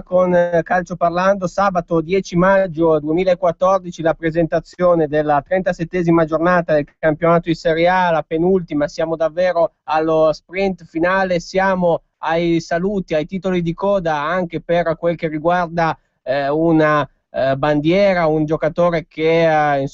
con Calcio Parlando. Sabato 10 maggio 2014 la presentazione della 37esima giornata del campionato di Serie A, la penultima. Siamo davvero allo sprint finale, siamo ai saluti, ai titoli di coda anche per quel che riguarda una bandiera, un giocatore che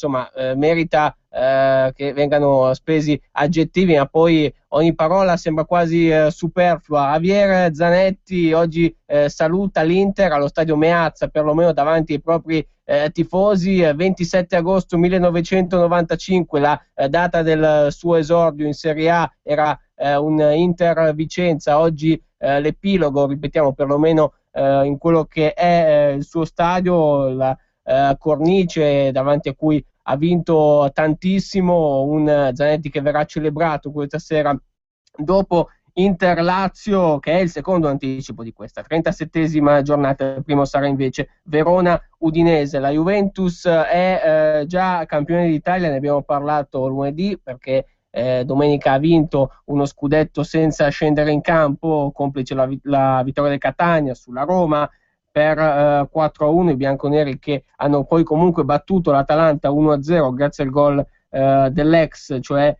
merita che vengano spesi aggettivi, ma poi ogni parola sembra quasi superflua. Javier Zanetti oggi saluta l'Inter allo stadio Meazza, perlomeno davanti ai propri tifosi. 27 agosto 1995, la data del suo esordio in Serie A, era un Inter Vicenza. Oggi l'epilogo, ripetiamo, perlomeno in quello che è il suo stadio, la cornice davanti a cui ha vinto tantissimo, un Zanetti che verrà celebrato questa sera dopo Inter-Lazio, che è il secondo anticipo di questa 37esima giornata. Il primo sarà invece Verona-Udinese. La Juventus è già campione d'Italia, ne abbiamo parlato lunedì, perché domenica ha vinto uno scudetto senza scendere in campo, complice la vittoria del Catania sulla Roma per 4-1, i bianconeri che hanno poi comunque battuto l'Atalanta 1-0 grazie al gol dell'ex, cioè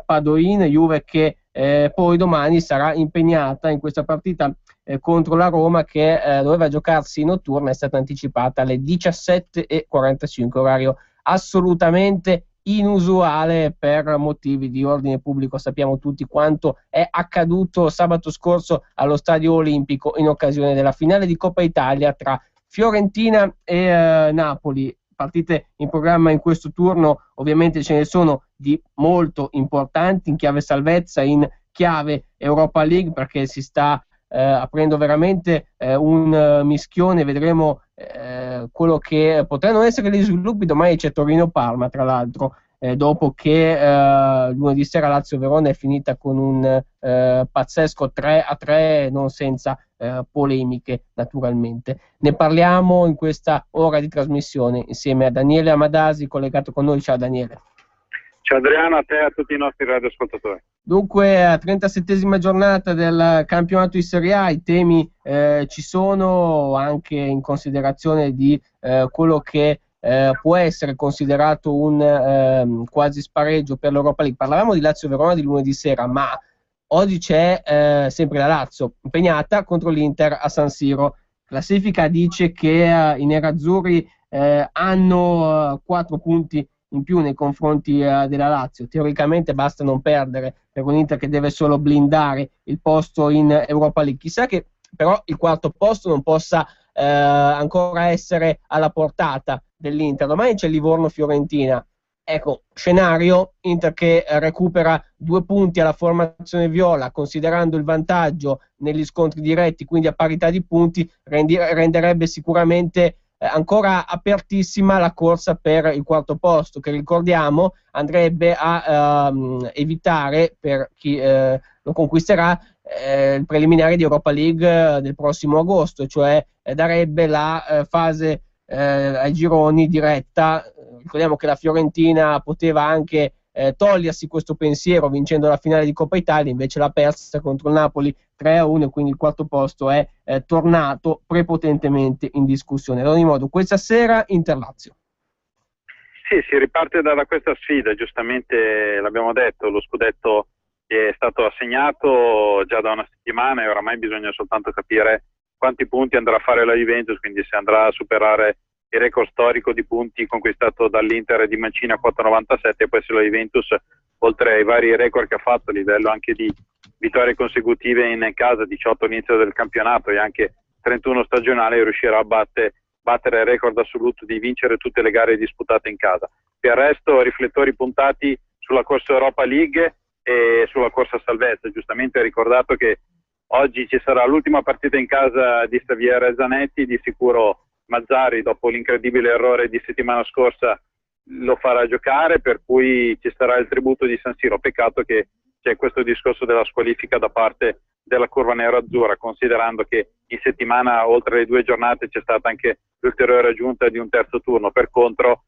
Padoin. Juve che poi domani sarà impegnata in questa partita contro la Roma, che doveva giocarsi notturna, è stata anticipata alle 17:45, orario assolutamente inusuale per motivi di ordine pubblico. Sappiamo tutti quanto è accaduto sabato scorso allo Stadio Olimpico in occasione della finale di Coppa Italia tra Fiorentina e Napoli. Partite in programma in questo turno, ovviamente ce ne sono di molto importanti in chiave salvezza, in chiave Europa League, perché si sta aprendo veramente un mischione. Vedremo quello che potranno essere gli sviluppi. Domani c'è Torino-Parma, tra l'altro, dopo che lunedì sera Lazio-Verona è finita con un pazzesco 3-3, non senza polemiche naturalmente. Ne parliamo in questa ora di trasmissione insieme a Daniele Amadasi, collegato con noi. Ciao Daniele. Ciao Adriano, a te e a tutti i nostri radioascoltatori. Dunque, a 37esima giornata del campionato di Serie A, i temi ci sono, anche in considerazione di quello che può essere considerato un quasi spareggio per l'Europa League. Parlavamo di Lazio-Verona di lunedì sera, ma oggi c'è sempre la Lazio impegnata contro l'Inter a San Siro. Classifica dice che i nerazzurri hanno 4 punti in più nei confronti della Lazio. Teoricamente basta non perdere per un Inter che deve solo blindare il posto in Europa League. Chissà che però il quarto posto non possa ancora essere alla portata dell'Inter. Domani c'è Livorno-Fiorentina. Ecco, scenario Inter che recupera 2 punti alla formazione viola, considerando il vantaggio negli scontri diretti, quindi a parità di punti, renderebbe sicuramente ancora apertissima la corsa per il quarto posto, che ricordiamo andrebbe a evitare, per chi lo conquisterà, il preliminare di Europa League del prossimo agosto, cioè darebbe la fase ai gironi diretta. Ricordiamo che la Fiorentina poteva anche togliersi questo pensiero vincendo la finale di Coppa Italia, invece l'ha persa contro il Napoli 3-1, quindi il quarto posto è tornato prepotentemente in discussione. Ad ogni modo, questa sera Inter-Lazio. Sì, si riparte da questa sfida, giustamente l'abbiamo detto, lo scudetto è stato assegnato già da una settimana e oramai bisogna soltanto capire quanti punti andrà a fare la Juventus, quindi se andrà a superare il record storico di punti conquistato dall'Inter di Mancini a 4,97, e poi se la Juventus, oltre ai vari record che ha fatto a livello anche di vittorie consecutive in casa, 18 all'inizio del campionato e anche 31 stagionale, riuscirà a battere il record assoluto di vincere tutte le gare disputate in casa. Per il resto riflettori puntati sulla corsa Europa League e sulla corsa salvezza. Giustamente ha ricordato che oggi ci sarà l'ultima partita in casa di Javier Zanetti, di sicuro Mazzarri, dopo l'incredibile errore di settimana scorsa, lo farà giocare, per cui ci sarà il tributo di San Siro. Peccato che c'è questo discorso della squalifica da parte della curva nero-azzurra, considerando che in settimana, oltre le 2 giornate, c'è stata anche l'ulteriore aggiunta di un terzo turno. Per contro,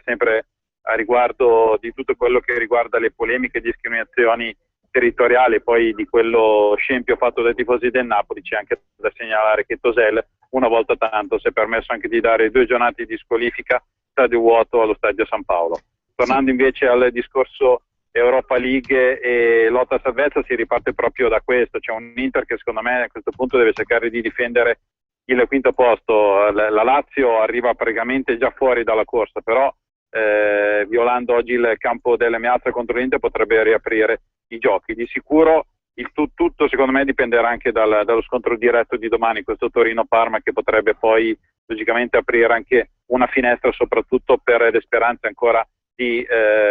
sempre a riguardo di tutto quello che riguarda le polemiche e discriminazioni territoriale, poi di quello scempio fatto dai tifosi del Napoli, c'è anche da segnalare che Tosel una volta tanto si è permesso anche di dare 2 giornate di squalifica, stadio vuoto allo stadio San Paolo. Tornando invece al discorso Europa League e lotta a salvezza, si riparte proprio da questo. C'è un Inter che secondo me a questo punto deve cercare di difendere il quinto posto. La Lazio arriva praticamente già fuori dalla corsa, però violando oggi il campo delle Meazza contro l'Inter potrebbe riaprire i giochi. Di sicuro tutto secondo me dipenderà anche dallo scontro diretto di domani, questo Torino-Parma, che potrebbe poi logicamente aprire anche una finestra soprattutto per le speranze ancora di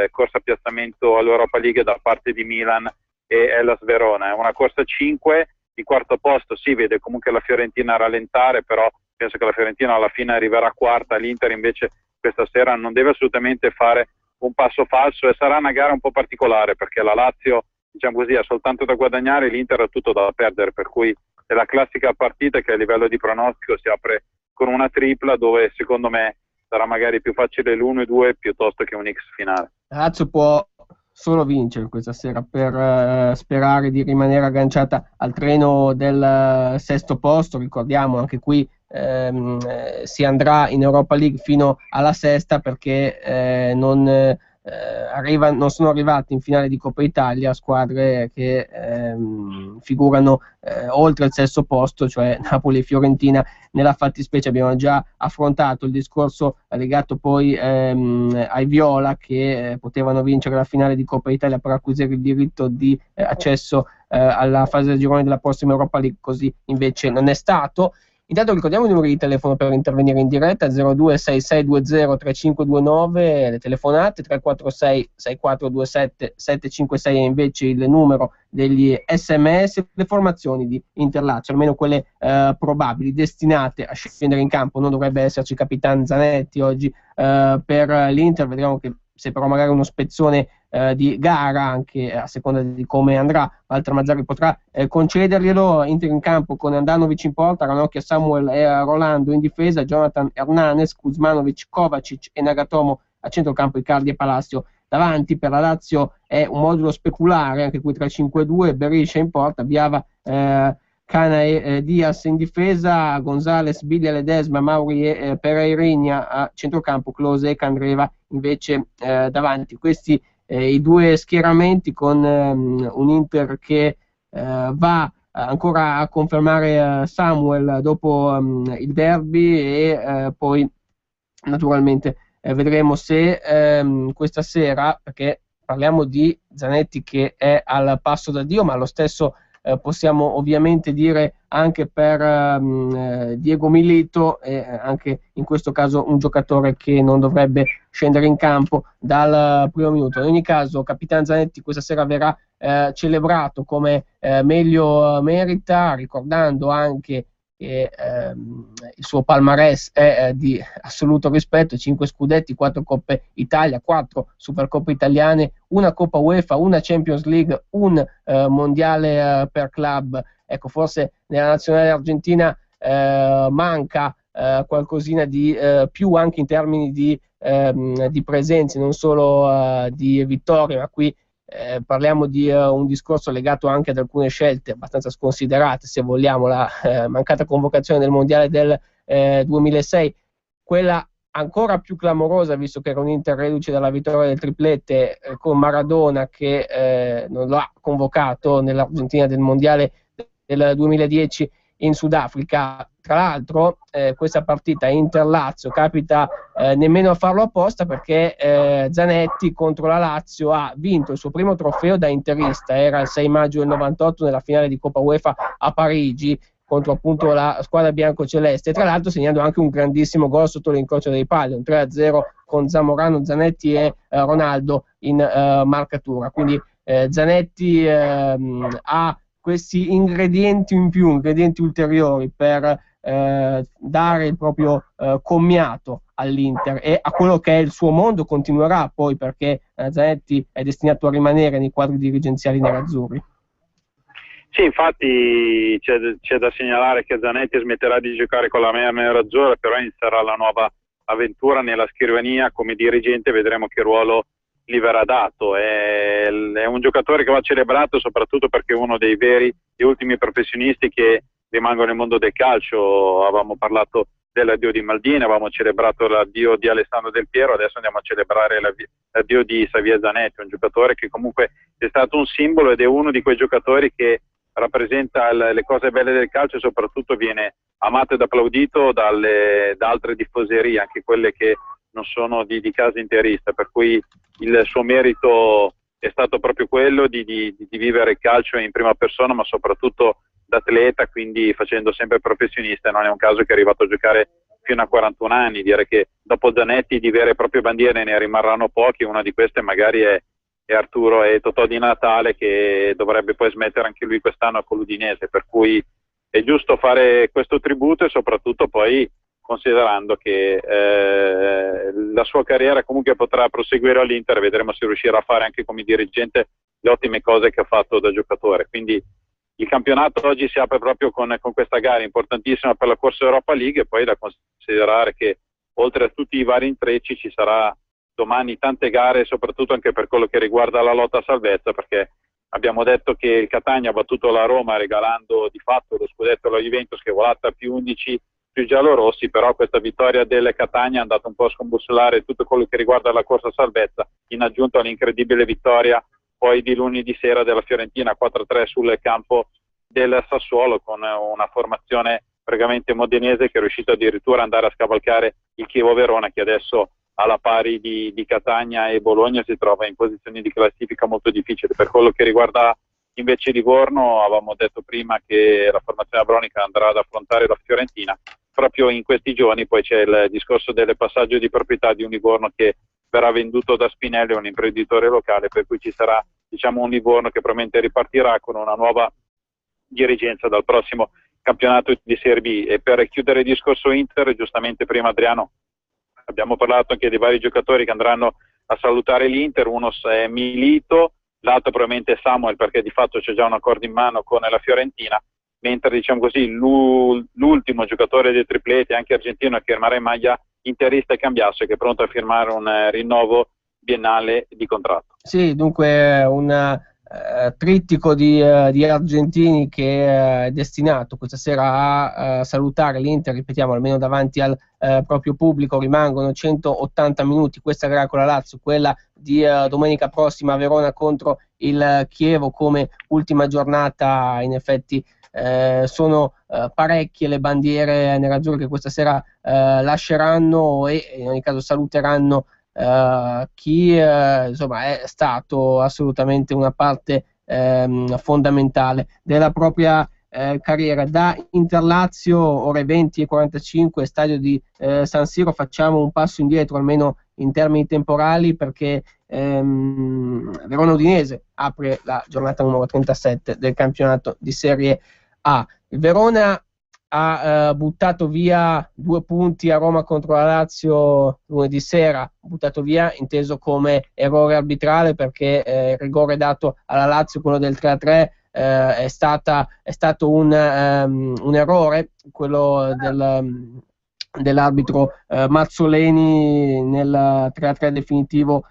corsa a piazzamento all'Europa League da parte di Milan e Hellas Verona. È una corsa 5, il quarto posto si vede comunque la Fiorentina rallentare, però penso che la Fiorentina alla fine arriverà quarta, l'Inter invece questa sera non deve assolutamente fare un passo falso, e sarà una gara un po' particolare perché la Lazio, diciamo così, ha soltanto da guadagnare, l'Inter ha tutto da perdere, per cui è la classica partita che a livello di pronostico si apre con una tripla, dove secondo me sarà magari più facile l'1-2 piuttosto che un X finale. Lazio può solo vincere questa sera per sperare di rimanere agganciata al treno del sesto posto. Ricordiamo anche qui si andrà in Europa League fino alla sesta, perché non sono arrivati in finale di Coppa Italia squadre che figurano oltre il sesto posto, cioè Napoli e Fiorentina. Nella fattispecie abbiamo già affrontato il discorso legato poi ai Viola, che potevano vincere la finale di Coppa Italia per acquisire il diritto di accesso alla fase del girone della prossima Europa League. Così invece non è stato. Intanto ricordiamo i numeri di telefono per intervenire in diretta: 0266203529 le telefonate, 346 6427 756 è invece il numero degli SMS. Le formazioni di Interlazio, almeno quelle probabili, destinate a scendere in campo. Non dovrebbe esserci Capitan Zanetti oggi per l'Inter, vedremo che se però magari uno spezzone di gara, anche a seconda di come andrà, Walter Mazzarri potrà concederglielo. Inter in campo con Andanovic in porta, Ranocchia, Samuel e Rolando in difesa, Jonathan Hernanes, Kuzmanovic, Kovacic e Nagatomo a centrocampo, Icardi e Palacio davanti. Per la Lazio è un modulo speculare, anche qui 3-5-2, Berisha in porta, Biava, Cana e Diaz in difesa, Gonzales, Biglia, Ledesma, Mauri e Pereirigna a centrocampo, Klose e Candreva invece davanti. Questi i due schieramenti, con un Inter che va ancora a confermare Samuel dopo il derby, e poi naturalmente vedremo se questa sera, perché parliamo di Zanetti che è al passo da Dio, ma lo stesso possiamo ovviamente dire anche per Diego Milito, anche in questo caso un giocatore che non dovrebbe scendere in campo dal primo minuto. In ogni caso Capitan Zanetti questa sera verrà celebrato come meglio merita, ricordando anche che il suo palmarès è di assoluto rispetto: 5 scudetti, 4 Coppe Italia, 4 Supercoppe italiane, una Coppa UEFA, una Champions League, un mondiale per club. Ecco, forse nella nazionale argentina manca qualcosina di più, anche in termini di presenze, non solo di vittorie, ma qui parliamo di un discorso legato anche ad alcune scelte abbastanza sconsiderate, se vogliamo. La mancata convocazione del mondiale del 2006, quella ancora più clamorosa, visto che era un Inter reduce dalla vittoria del triplete, con Maradona che non lo ha convocato nell'Argentina del mondiale del 2010 in Sudafrica. Tra l'altro questa partita Inter-Lazio capita nemmeno a farlo apposta, perché Zanetti contro la Lazio ha vinto il suo primo trofeo da interista, era il 6 maggio del 98 nella finale di Coppa UEFA a Parigi contro appunto la squadra biancoceleste, tra l'altro segnando anche un grandissimo gol sotto l'incrocio dei pali, un 3-0 con Zamorano, Zanetti e Ronaldo in marcatura. Quindi Zanetti ha questi ingredienti in più, ingredienti ulteriori per dare il proprio commiato all'Inter e a quello che è il suo mondo. Continuerà poi, perché Zanetti è destinato a rimanere nei quadri dirigenziali nerazzurri. Sì, infatti c'è da segnalare che Zanetti smetterà di giocare con la nerazzurra, però inizierà la nuova avventura nella scrivania come dirigente. Vedremo che ruolo gli verrà dato. È un giocatore che va celebrato soprattutto perché è uno dei veri e ultimi professionisti che rimangono nel mondo del calcio. Avevamo parlato dell'addio di Maldini, avevamo celebrato l'addio di Alessandro Del Piero, adesso andiamo a celebrare l'addio di Xavier Zanetti, un giocatore che comunque è stato un simbolo ed è uno di quei giocatori che rappresenta le cose belle del calcio e soprattutto viene amato ed applaudito da altre tifoserie, anche quelle che non sono di casa interista, per cui il suo merito è stato proprio quello di vivere il calcio in prima persona, ma soprattutto da atleta, quindi facendo sempre professionista. Non è un caso che è arrivato a giocare fino a 41 anni, dire che dopo Zanetti di vere e proprie bandiere ne rimarranno pochi, una di queste magari è Arturo e Totò Di Natale, che dovrebbe poi smettere anche lui quest'anno con l'Udinese, per cui è giusto fare questo tributo e soprattutto poi considerando che la sua carriera comunque potrà proseguire all'Inter, vedremo se riuscirà a fare anche come dirigente le ottime cose che ha fatto da giocatore. Quindi il campionato oggi si apre proprio con questa gara importantissima per la corsa Europa League, e poi da considerare che oltre a tutti i vari intrecci ci sarà domani tante gare, soprattutto anche per quello che riguarda la lotta a salvezza, perché abbiamo detto che il Catania ha battuto la Roma regalando di fatto lo scudetto alla Juventus, che è volata più 11 più giallorossi, però questa vittoria del Catania è andata un po' a scombussolare tutto quello che riguarda la corsa a salvezza, in aggiunta all'incredibile vittoria poi di lunedì sera della Fiorentina 4-3 sul campo del Sassuolo, con una formazione praticamente modenese che è riuscito addirittura ad andare a scavalcare il Chievo Verona, che adesso alla pari di Catania e Bologna si trova in posizioni di classifica molto difficili. Per quello che riguarda invece Livorno, avevamo detto prima che la formazione abronica andrà ad affrontare la Fiorentina proprio in questi giorni. Poi c'è il discorso del passaggio di proprietà di un Livorno che verrà venduto da Spinelli, un imprenditore locale, per cui ci sarà, diciamo, un Livorno che probabilmente ripartirà con una nuova dirigenza dal prossimo campionato di Serie B. E per chiudere il discorso Inter, giustamente prima Adriano abbiamo parlato anche dei vari giocatori che andranno a salutare l'Inter. Uno è Milito, l'altro probabilmente è Samuel, perché di fatto c'è già un accordo in mano con la Fiorentina, mentre diciamo così l'ultimo giocatore del triplete, anche argentino, che rimarrà in maglia interista è Cambiasso, che è pronto a firmare un rinnovo biennale di contratto. Sì, dunque un trittico di argentini che è destinato questa sera a salutare l'Inter, ripetiamo, almeno davanti al proprio pubblico. Rimangono 180 minuti, questa gara con la Lazio, quella di domenica prossima a Verona contro il Chievo come ultima giornata. In effetti sono parecchie le bandiere nerazzurre che questa sera lasceranno e in ogni caso saluteranno chi insomma è stato assolutamente una parte fondamentale della propria carriera. Da Interlazio, ore 20:45, stadio di San Siro. Facciamo un passo indietro almeno in termini temporali, perché Verona Udinese apre la giornata numero 37 del campionato di Serie A. Il Verona ha buttato via 2 punti a Roma contro la Lazio lunedì sera, buttato via inteso come errore arbitrale, perché il rigore dato alla Lazio, quello del 3-3, è stato un errore, quello dell'arbitro Mazzoleni nel 3-3 definitivo,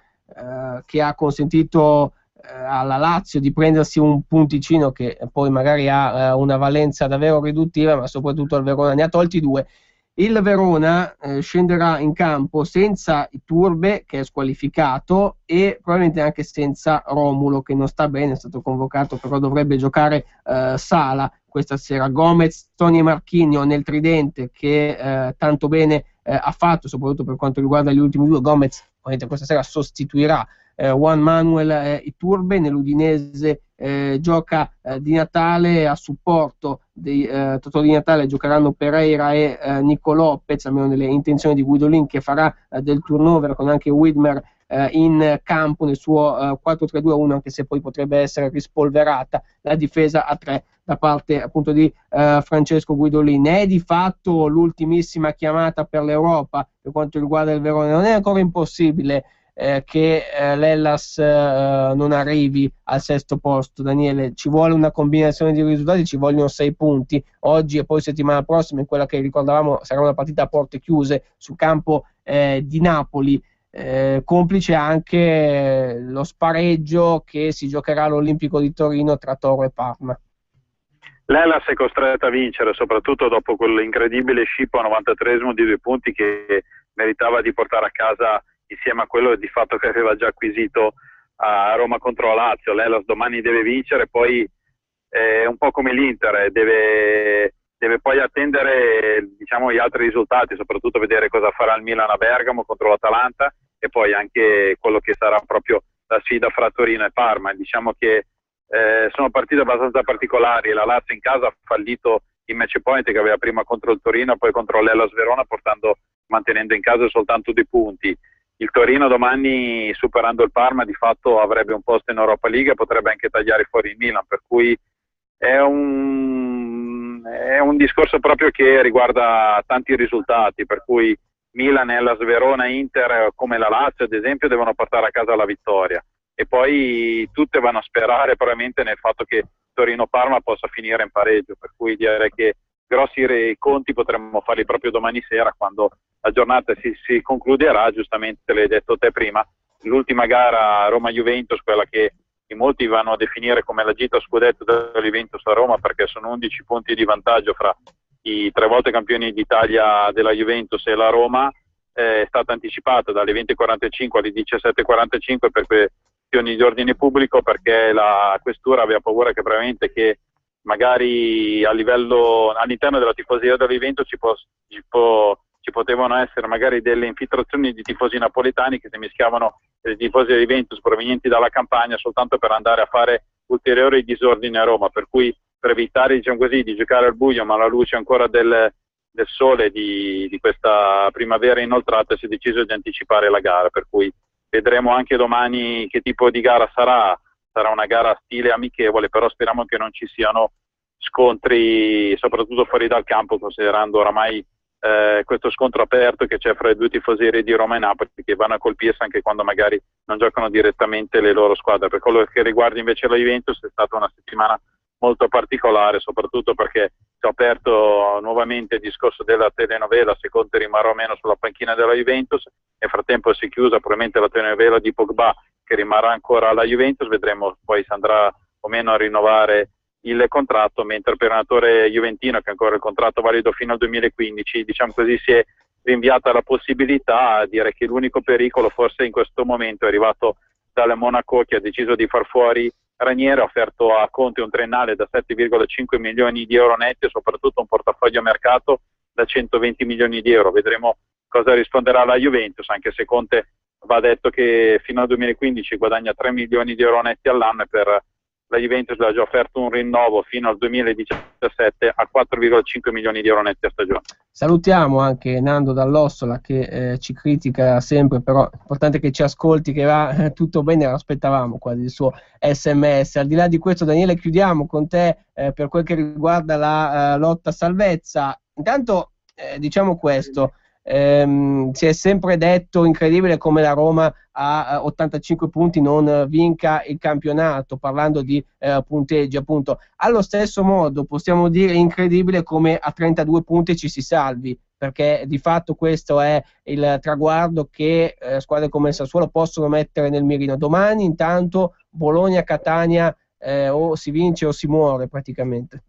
che ha consentito alla Lazio di prendersi un punticino che poi magari ha una valenza davvero riduttiva, ma soprattutto al Verona ne ha tolti 2. Il Verona scenderà in campo senza Iturbe, che è squalificato, e probabilmente anche senza Romulo, che non sta bene, è stato convocato, però dovrebbe giocare Sala questa sera. Gomez, Toni e Marchinio nel tridente, che tanto bene ha fatto, soprattutto per quanto riguarda gli ultimi 2. Gomez questa sera sostituirà Juan Manuel Iturbe. Nell'Udinese gioca Di Natale, a supporto di Totò Di Natale giocheranno Pereira e Nico Lopez, almeno nelle intenzioni di Guidolin, che farà del turnover con anche Widmer in campo nel suo 4-3-2-1, anche se poi potrebbe essere rispolverata la difesa a 3 da parte appunto di Francesco Guidolin. È di fatto l'ultimissima chiamata per l'Europa per quanto riguarda il Verona. Non è ancora impossibile che l'Hellas non arrivi al 6° posto. Daniele, ci vuole una combinazione di risultati, ci vogliono 6 punti oggi e poi settimana prossima, in quella che ricordavamo sarà una partita a porte chiuse sul campo di Napoli. complice anche lo spareggio che si giocherà all'Olimpico di Torino tra Toro e Parma. L'Hellas è costretta a vincere, soprattutto dopo quell'incredibile scippo a 93esimo di 2 punti che meritava di portare a casa insieme a quello di fatto che aveva già acquisito a Roma contro la Lazio. L'Hellas domani deve vincere, poi è un po' come l'Inter, deve poi attendere, diciamo, gli altri risultati, soprattutto vedere cosa farà il Milan a Bergamo contro l'Atalanta e poi anche quello che sarà proprio la sfida fra Torino e Parma. Diciamo che sono partite abbastanza particolari. La Lazio in casa ha fallito il match point che aveva prima contro il Torino, poi contro l'Hellas Verona, mantenendo in casa soltanto 2 punti. Il Torino domani, superando il Parma, di fatto avrebbe un posto in Europa League e potrebbe anche tagliare fuori il Milan, per cui è un discorso proprio che riguarda tanti risultati, per cui Milan, Hellas Verona, Inter, come la Lazio ad esempio, devono portare a casa la vittoria. E poi tutte vanno a sperare probabilmente nel fatto che Torino-Parma possa finire in pareggio, per cui direi che grossi conti potremmo farli proprio domani sera quando la giornata si concluderà. Giustamente l'hai detto te prima, l'ultima gara Roma-Juventus, quella che in molti vanno a definire come la gita scudetto della Juventus a Roma, perché sono 11 punti di vantaggio fra i 3 volte campioni d'Italia della Juventus e la Roma, è stata anticipata dalle 20.45 alle 17.45 per questioni di ordine pubblico, perché la questura aveva paura che probabilmente che magari all'interno della tifoseria della Juventus ci potevano essere magari delle infiltrazioni di tifosi napoletani che si mischiavano ai tifosi della Juventus provenienti dalla campagna soltanto per andare a fare ulteriori disordini a Roma, per cui per evitare, diciamo così, di giocare al buio ma alla luce ancora del sole di questa primavera inoltrata, si è deciso di anticipare la gara, per cui vedremo anche domani che tipo di gara sarà. Sarà una gara stile amichevole, però speriamo che non ci siano scontri soprattutto fuori dal campo, considerando oramai questo scontro aperto che c'è fra i 2 tifoserie di Roma e Napoli, che vanno a colpirsi anche quando magari non giocano direttamente le loro squadre. Per quello che riguarda invece la Juventus è stata una settimana molto particolare, soprattutto perché si è aperto nuovamente il discorso della telenovela, se Conte rimarrà o meno sulla panchina della Juventus. Nel frattempo si è chiusa probabilmente la telenovela di Pogba, che rimarrà ancora alla Juventus, vedremo poi se andrà o meno a rinnovare il contratto, mentre per l'allenatore juventino, che ha ancora il contratto valido fino al 2015, diciamo così, si è rinviata la possibilità. Direi che l'unico pericolo forse in questo momento è arrivato dal Monaco, che ha deciso di far fuori Ranieri, ha offerto a Conte un triennale da 7,5 milioni di euro netti e soprattutto un portafoglio a mercato da 120 milioni di euro. Vedremo cosa risponderà la Juventus, anche se Conte va detto che fino al 2015 guadagna 3 milioni di euro netti all'anno e per la Juventus le ha già offerto un rinnovo fino al 2017 a 4,5 milioni di euro netti a stagione. Salutiamo anche Nando Dall'Ossola che ci critica sempre, però è importante che ci ascolti, che va tutto bene, lo aspettavamo quasi il suo SMS. Al di là di questo, Daniele, chiudiamo con te per quel che riguarda la lotta salvezza. Intanto diciamo questo, si è sempre detto incredibile come la Roma a 85 punti non vinca il campionato, parlando di punteggi appunto. Allo stesso modo possiamo dire incredibile come a 32 punti ci si salvi, perché di fatto questo è il traguardo che squadre come il Sassuolo possono mettere nel mirino. Domani intanto Bologna-Catania, o si vince o si muore praticamente.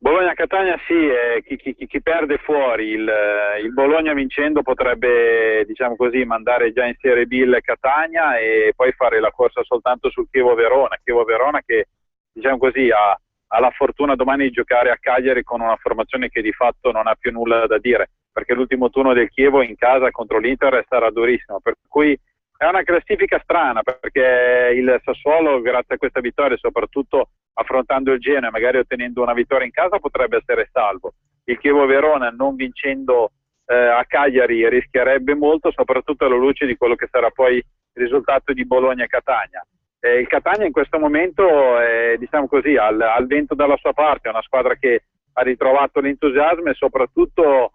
Bologna-Catania sì, chi perde fuori, il Bologna vincendo potrebbe, diciamo così, mandare già in Serie B il Catania e poi fare la corsa soltanto sul Chievo-Verona che, diciamo così, ha la fortuna domani di giocare a Cagliari con una formazione che di fatto non ha più nulla da dire, perché l'ultimo turno del Chievo in casa contro l'Inter sarà durissimo, per cui è una classifica strana, perché il Sassuolo, grazie a questa vittoria, soprattutto affrontando il Genoa e magari ottenendo una vittoria in casa, potrebbe essere salvo. Il Chievo-Verona non vincendo a Cagliari rischierebbe molto, soprattutto alla luce di quello che sarà poi il risultato di Bologna-Catania. Il Catania in questo momento è, diciamo così, al vento dalla sua parte, è una squadra che ha ritrovato l'entusiasmo e soprattutto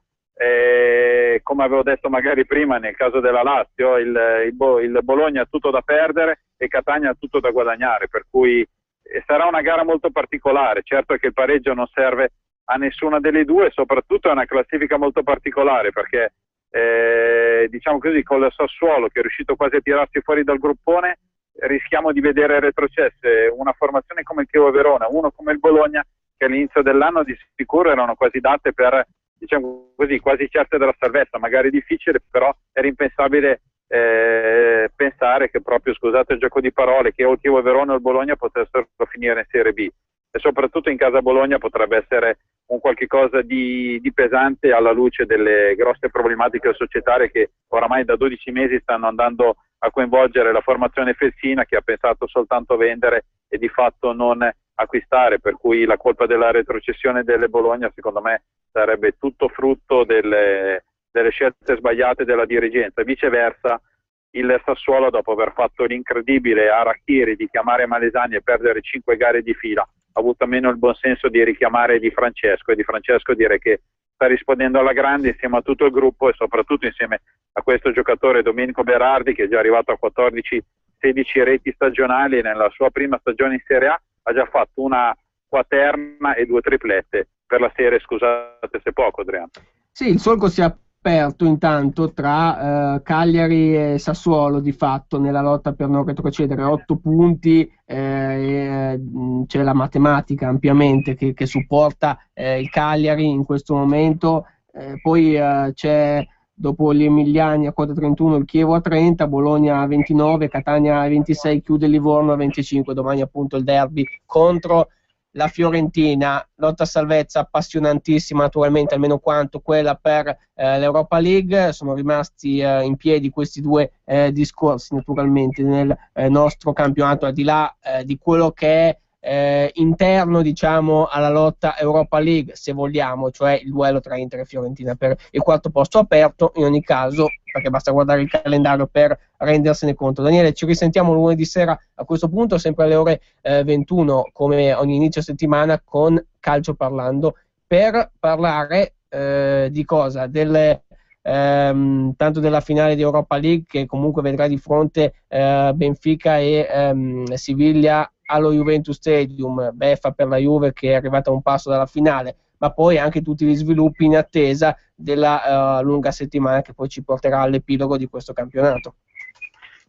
come avevo detto magari prima nel caso della Lazio, il Bologna ha tutto da perdere e Catania ha tutto da guadagnare, per cui sarà una gara molto particolare. Certo che il pareggio non serve a nessuna delle due, soprattutto è una classifica molto particolare, perché diciamo così, con il Sassuolo che è riuscito quasi a tirarsi fuori dal gruppone, rischiamo di vedere retrocesse una formazione come il Chievo Verona, uno come il Bologna, che all'inizio dell'anno di sicuro erano quasi date per, diciamo così, quasi certe della salvezza, magari difficile, però era impensabile pensare che proprio, scusate il gioco di parole, che o il Chievo Verona o il Bologna potessero finire in Serie B, e soprattutto in casa Bologna potrebbe essere un qualche cosa di pesante alla luce delle grosse problematiche societarie che oramai da 12 mesi stanno andando a coinvolgere la formazione felsina, che ha pensato soltanto a vendere e di fatto non acquistare, per cui la colpa della retrocessione delle Bologna secondo me sarebbe tutto frutto delle scelte sbagliate della dirigenza. Viceversa, il Sassuolo, dopo aver fatto l'incredibile Arachiri di chiamare Malesani e perdere 5 gare di fila, ha avuto almeno il buon senso di richiamare Di Francesco, e Di Francesco direi che sta rispondendo alla grande insieme a tutto il gruppo e soprattutto insieme a questo giocatore Domenico Berardi, che è già arrivato a 14-16 reti stagionali, e nella sua prima stagione in Serie A ha già fatto una quaterna e 2 triplette per la serie. Scusate se poco, Adriano. Sì, il solco si è aperto intanto tra Cagliari e Sassuolo, di fatto nella lotta per non retrocedere. 8 punti, c'è la matematica ampiamente che supporta il Cagliari in questo momento, poi c'è, dopo gli emiliani a quota 31, il Chievo a 30, Bologna a 29, Catania a 26, chiude Livorno a 25. Domani appunto il derby contro la Fiorentina, lotta a salvezza appassionantissima naturalmente, almeno quanto quella per l'Europa League. Sono rimasti in piedi questi due discorsi naturalmente nel nostro campionato, al di là di quello che è interno, diciamo, alla lotta Europa League, se vogliamo, cioè il duello tra Inter e Fiorentina per il quarto posto aperto, in ogni caso, perché basta guardare il calendario per rendersene conto. Daniele, ci risentiamo lunedì sera a questo punto, sempre alle ore 21, come ogni inizio settimana, con Calcio Parlando, per parlare di cosa? Tanto della finale di Europa League, che comunque vedrà di fronte Benfica e Siviglia allo Juventus Stadium, beffa per la Juve che è arrivata a un passo dalla finale, ma poi anche tutti gli sviluppi in attesa della lunga settimana che poi ci porterà all'epilogo di questo campionato.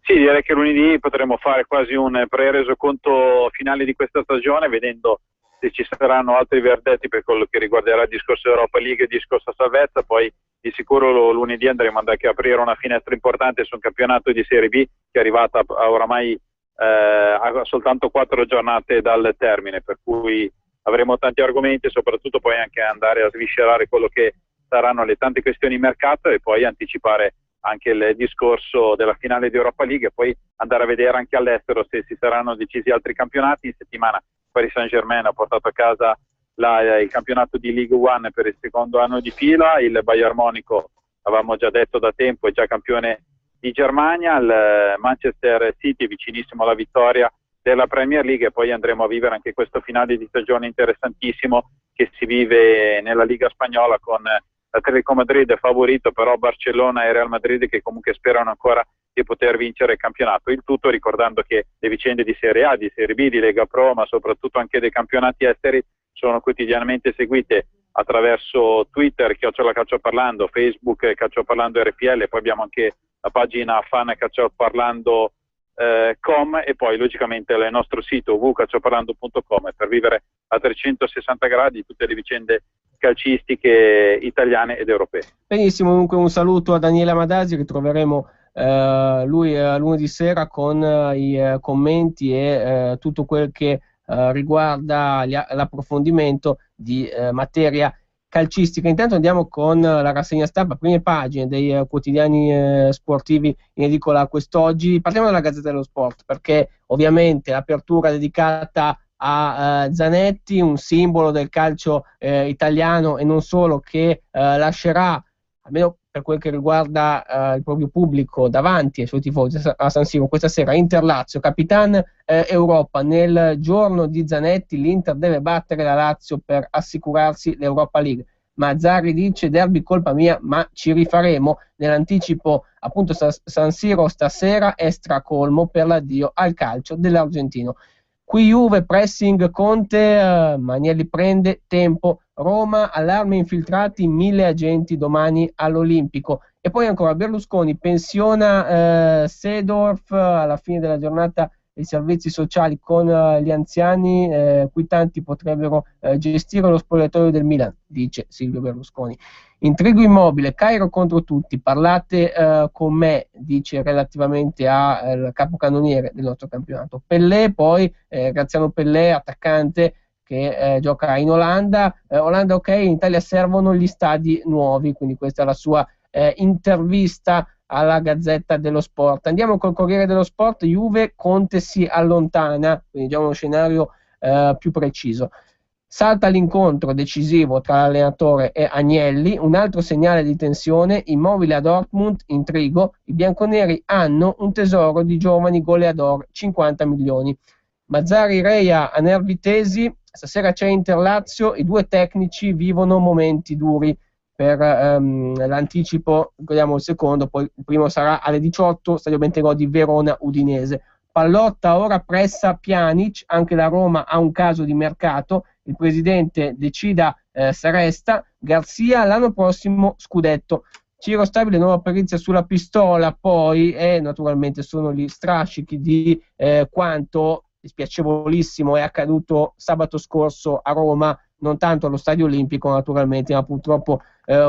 Sì, direi che lunedì potremo fare quasi un pre-resoconto finale di questa stagione, vedendo se ci saranno altri verdetti per quello che riguarderà il discorso Europa League e il discorso salvezza. Poi di sicuro lunedì andremo ad aprire una finestra importante su un campionato di Serie B che è arrivata a oramai a soltanto 4 giornate dal termine, per cui avremo tanti argomenti e soprattutto poi anche andare a sviscerare quello che saranno le tante questioni di mercato, e poi anticipare anche il discorso della finale di Europa League, e poi andare a vedere anche all'estero se si saranno decisi altri campionati. In settimana Paris Saint-Germain ha portato a casa il campionato di Ligue 1 per il secondo anno di fila, il Bayern Monaco, avevamo già detto da tempo, è già campione di Germania, il Manchester City vicinissimo alla vittoria della Premier League, e poi andremo a vivere anche questo finale di stagione interessantissimo che si vive nella Liga Spagnola, con Atletico Madrid favorito, però Barcellona e Real Madrid che comunque sperano ancora di poter vincere il campionato. Il tutto ricordando che le vicende di Serie A, di Serie B, di Lega Pro, ma soprattutto anche dei campionati esteri sono quotidianamente seguite attraverso Twitter, @calcioparlando, Facebook calcioparlando RPL, poi abbiamo anche la pagina fan calcioparlando com, e poi logicamente il nostro sito www.calcioparlando.com per vivere a 360 gradi tutte le vicende calcistiche italiane ed europee. Benissimo, dunque un saluto a Daniele Amadasi, ritroveremo lui lunedì sera con i commenti e tutto quel che riguarda l'approfondimento di materia calcistica. Intanto andiamo con la rassegna stampa, prime pagine dei quotidiani sportivi in edicola quest'oggi. Parliamo della Gazzetta dello Sport, perché ovviamente l'apertura dedicata a Zanetti, un simbolo del calcio italiano e non solo, che lascerà, almeno per quel che riguarda il proprio pubblico, davanti ai suoi tifosi a San Siro questa sera. Inter-Lazio, Capitan Europa. Nel giorno di Zanetti l'Inter deve battere la Lazio per assicurarsi l'Europa League. Mazzarri dice: derby colpa mia, ma ci rifaremo. Nell'anticipo appunto San Siro stasera è stracolmo per l'addio al calcio dell'argentino. Qui Juve, pressing Conte, Magnelli prende tempo. Roma, allarme infiltrati, 1000 agenti domani all'Olimpico. E poi ancora Berlusconi pensiona Seedorf alla fine della giornata dei servizi sociali con gli anziani, qui tanti potrebbero gestire lo spogliatoio del Milan, dice Silvio Berlusconi. Intrigo immobile, Cairo contro tutti, parlate con me, dice relativamente al capocannoniere del nostro campionato. Pellè, poi Graziano Pellè, attaccante che gioca in Olanda. Olanda ok, in Italia servono gli stadi nuovi, quindi questa è la sua intervista alla Gazzetta dello Sport. Andiamo col Corriere dello Sport. Juve, Conte si allontana, quindi già uno scenario più preciso. Salta l'incontro decisivo tra l'allenatore e Agnelli, un altro segnale di tensione, Immobile a Dortmund, intrigo, i bianconeri hanno un tesoro di giovani goleador, 50 milioni. Mazzari Reia a nervi tesi, stasera c'è Inter-Lazio, i due tecnici vivono momenti duri per l'anticipo, ricordiamo il secondo, poi il primo sarà alle 18, Stadio Bentegò di Verona-Udinese. Pallotta ora pressa Pjanic, anche la Roma ha un caso di mercato, il presidente decida se resta, Garzia l'anno prossimo scudetto. Ciro Stabile, nuova perizia sulla pistola, poi naturalmente sono gli strascichi di quanto dispiacevolissimo è accaduto sabato scorso a Roma, non tanto allo Stadio Olimpico naturalmente, ma purtroppo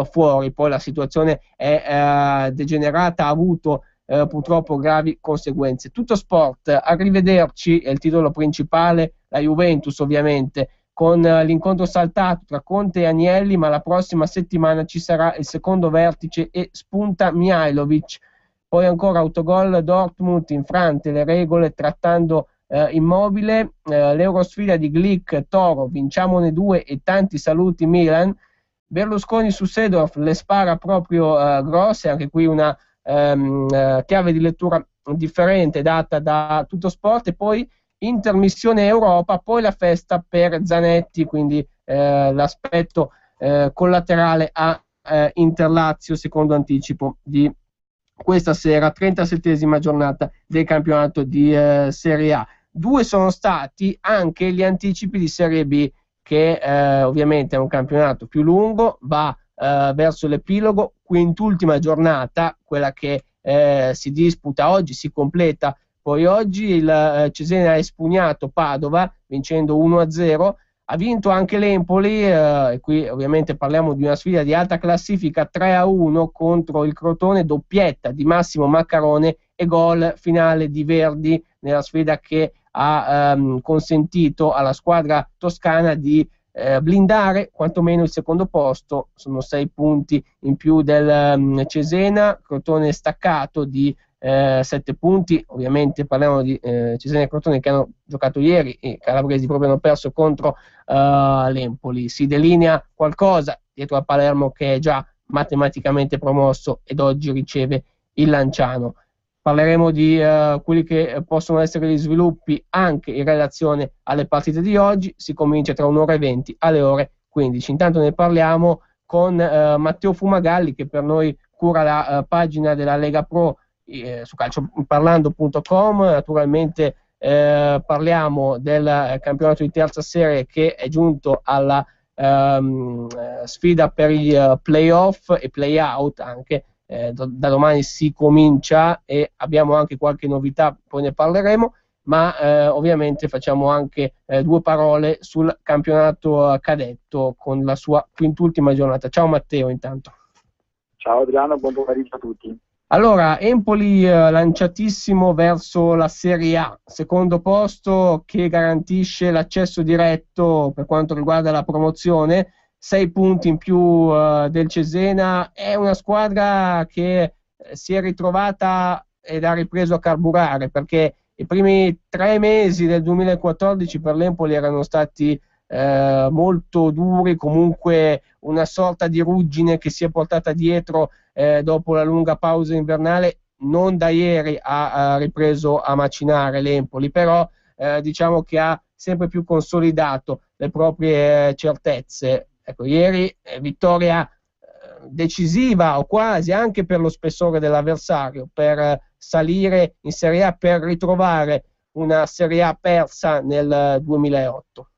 fuori. Poi la situazione è degenerata, ha avuto purtroppo gravi conseguenze. Tutto sport, arrivederci, è il titolo principale, la Juventus ovviamente, con l'incontro saltato tra Conte e Agnelli, ma la prossima settimana ci sarà il secondo vertice e spunta Mihajlovic. Poi ancora autogol Dortmund, infrante le regole trattando Immobile, l'Eurosfida di Glick, Toro, vinciamone 2 e tanti saluti Milan. Berlusconi su Seedorf le spara proprio grosse, anche qui una chiave di lettura differente data da Tutto Sport. E poi intermissione Europa, poi la festa per Zanetti, quindi l'aspetto collaterale a Inter-Lazio, secondo anticipo di questa sera, 37esima giornata del campionato di Serie A. Due sono stati anche gli anticipi di Serie B, che ovviamente è un campionato più lungo, va verso l'epilogo, quintultima giornata, quella che si disputa oggi, si completa poi oggi. Il Cesena ha espugnato Padova vincendo 1-0, ha vinto anche l'Empoli, e qui ovviamente parliamo di una sfida di alta classifica, 3-1 contro il Crotone, doppietta di Massimo Maccarone e gol finale di Verdi nella sfida che ha consentito alla squadra toscana di blindare quantomeno il secondo posto. Sono 6 punti in più del Cesena, Crotone staccato di 7 punti, ovviamente parliamo di Cesena e Crotone che hanno giocato ieri, e i calabresi proprio hanno perso contro l'Empoli. Si delinea qualcosa dietro a Palermo, che è già matematicamente promosso ed oggi riceve il Lanciano. Parleremo di quelli che possono essere gli sviluppi anche in relazione alle partite di oggi. Si comincia tra un'ora e 20 alle ore 15. Intanto ne parliamo con Matteo Fumagalli, che per noi cura la pagina della Lega Pro su calcioparlando.com. Naturalmente parliamo del campionato di terza serie, che è giunto alla sfida per i playoff e playout anche. Da domani si comincia e abbiamo anche qualche novità, poi ne parleremo, ma ovviamente facciamo anche due parole sul campionato cadetto con la sua quintultima giornata. Ciao Matteo, intanto. Ciao Adriano, buon pomeriggio a tutti. Allora, Empoli lanciatissimo verso la Serie A, secondo posto che garantisce l'accesso diretto per quanto riguarda la promozione, 6 punti in più del Cesena. È una squadra che si è ritrovata ed ha ripreso a carburare, perché i primi 3 mesi del 2014 per l'Empoli erano stati molto duri, comunque una sorta di ruggine che si è portata dietro dopo la lunga pausa invernale. Non da ieri ha ripreso a macinare l'Empoli, però diciamo che ha sempre più consolidato le proprie certezze. Ecco, ieri vittoria decisiva o quasi, anche per lo spessore dell'avversario, per salire in Serie A, per ritrovare una Serie A persa nel 2008.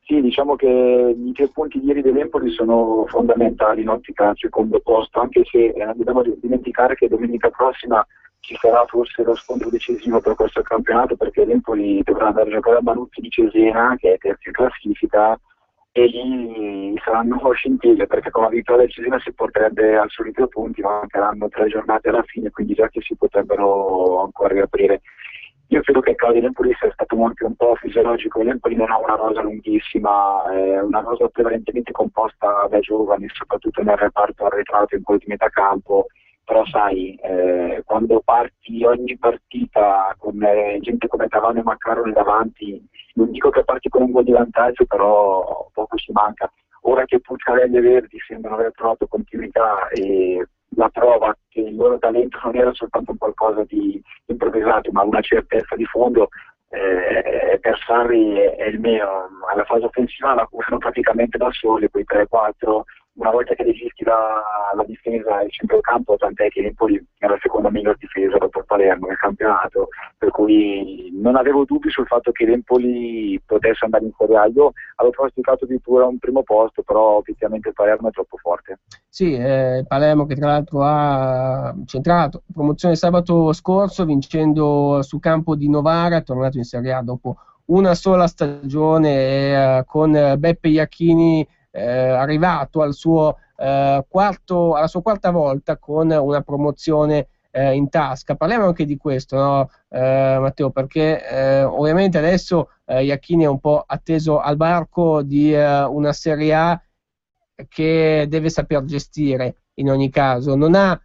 Sì, diciamo che i 3 punti di ieri dell'Empoli sono fondamentali in ottica al secondo posto, anche se non dobbiamo dimenticare che domenica prossima ci sarà forse lo scontro decisivo per questo campionato, perché l'Empoli dovrà andare a giocare a Manuzzi di Cesena, che è terza in classifica, e lì saranno scintille, perché con la vittoria del Cesena si porterebbe al soli 3 punti, ma mancheranno 3 giornate alla fine, quindi già che si potrebbero ancora riaprire. Io credo che il calo dell'Empoli sia stato anche un po' fisiologico. L'Empoli non ha una rosa lunghissima, è una rosa prevalentemente composta da giovani, soprattutto nel reparto arretrato in quello di metà campo. Però sai, quando parti ogni partita con gente come Cavani e Maccarone davanti, non dico che parti con un gol di vantaggio, però poco ci manca. Ora che Pucciarelli e Verdi sembrano aver trovato continuità e la prova che il loro talento non era soltanto un qualcosa di improvvisato, ma una certezza di fondo, per Sarri è il meno. Alla fase offensiva la curano praticamente da soli, quei 3-4. Una volta che registri la difesa e il centrocampo, tant'è che l'Empoli è la seconda miglior difesa dopo il Palermo nel campionato, per cui non avevo dubbi sul fatto che l'Empoli potesse andare in Serie A. Io avevo pronosticato addirittura un primo posto, però obiettivamente il Palermo è troppo forte. Sì, il Palermo che tra l'altro ha centrato promozione sabato scorso vincendo sul campo di Novara, è tornato in Serie A dopo una sola stagione con Beppe Iachini arrivato alla sua quarta volta con una promozione in tasca. Parliamo anche di questo, no, Matteo, perché ovviamente adesso Iachini è un po' atteso al varco di una Serie A che deve saper gestire in ogni caso. Non ha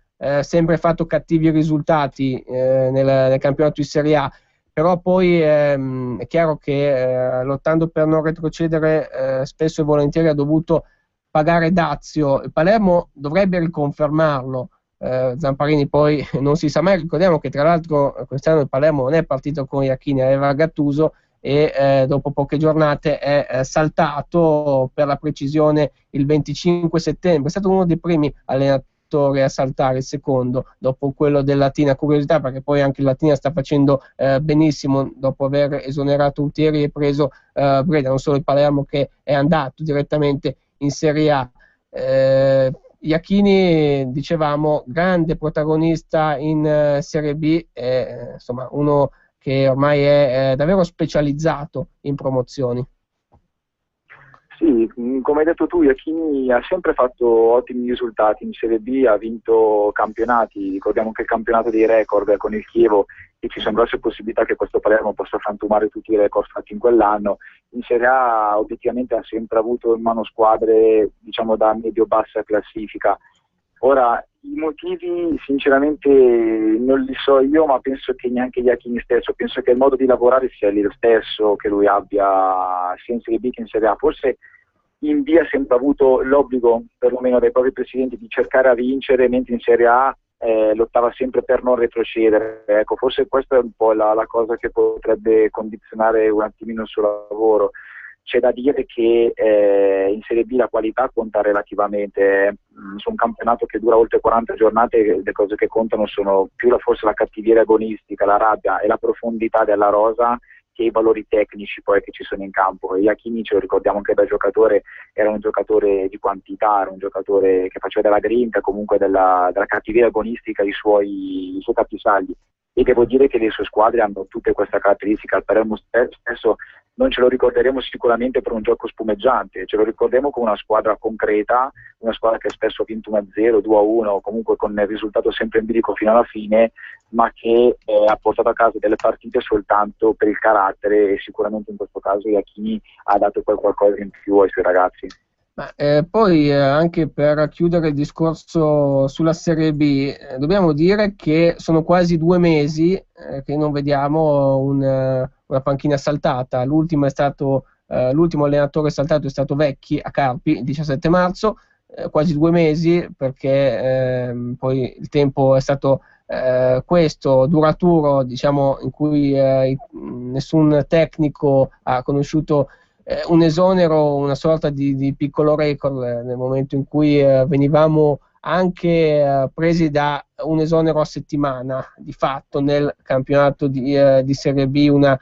sempre fatto cattivi risultati nel campionato di Serie A, però poi è chiaro che lottando per non retrocedere spesso e volentieri ha dovuto pagare dazio. Il Palermo dovrebbe riconfermarlo, Zamparini poi non si sa mai. Ricordiamo che tra l'altro quest'anno il Palermo non è partito con Iachini, aveva Gattuso e dopo poche giornate è saltato, per la precisione il 25 settembre, è stato uno dei primi allenatori a saltare, il secondo dopo quello del Latina. Curiosità, perché poi anche il Latina sta facendo benissimo dopo aver esonerato Utieri e preso Breda, non solo il Palermo che è andato direttamente in Serie A. Iachini, dicevamo, grande protagonista in Serie B, insomma uno che ormai è davvero specializzato in promozioni. Sì, come hai detto tu, Iachini ha sempre fatto ottimi risultati in Serie B, ha vinto campionati. Ricordiamo che il campionato dei record con il Chievo, e ci sono grosse possibilità che questo Palermo possa frantumare tutti i record fatti in quell'anno. In Serie A obiettivamente ha sempre avuto in mano squadre, diciamo, da medio-bassa classifica. Ora, i motivi sinceramente non li so io, ma penso che neanche Iachini stesso, penso che il modo di lavorare sia lo stesso che lui abbia sia in Serie B che in Serie A. Forse in B ha sempre avuto l'obbligo, perlomeno dai propri presidenti, di cercare a vincere, mentre in Serie A lottava sempre per non retrocedere. Ecco, forse questa è un po' la cosa che potrebbe condizionare un attimino il suo lavoro. C'è da dire che in Serie B la qualità conta relativamente, su un campionato che dura oltre 40 giornate le cose che contano sono più forse la cattiveria agonistica, la rabbia e la profondità della rosa, che i valori tecnici poi che ci sono in campo. E Iachini, ce lo ricordiamo anche da giocatore, era un giocatore di quantità, era un giocatore che faceva della grinta, comunque della cattiveria agonistica i suoi capisaldi. E devo dire che le sue squadre hanno tutte queste caratteristiche. Al Palermo stesso non ce lo ricorderemo sicuramente per un gioco spumeggiante, ce lo ricorderemo come una squadra concreta, una squadra che spesso ha vinto 1-0, 2-1, comunque con il risultato sempre in bilico fino alla fine, ma che ha portato a casa delle partite soltanto per il carattere, e sicuramente in questo caso Iachini ha dato poi qualcosa in più ai suoi ragazzi. Poi anche per chiudere il discorso sulla Serie B, dobbiamo dire che sono quasi 2 mesi che non vediamo una panchina saltata. L'ultimo allenatore saltato è stato Vecchi a Carpi il 17 marzo, quasi 2 mesi, perché poi il tempo è stato questo duraturo, diciamo, in cui nessun tecnico ha conosciuto un esonero, una sorta di piccolo record, nel momento in cui venivamo anche presi da un esonero a settimana di fatto nel campionato di Serie B, una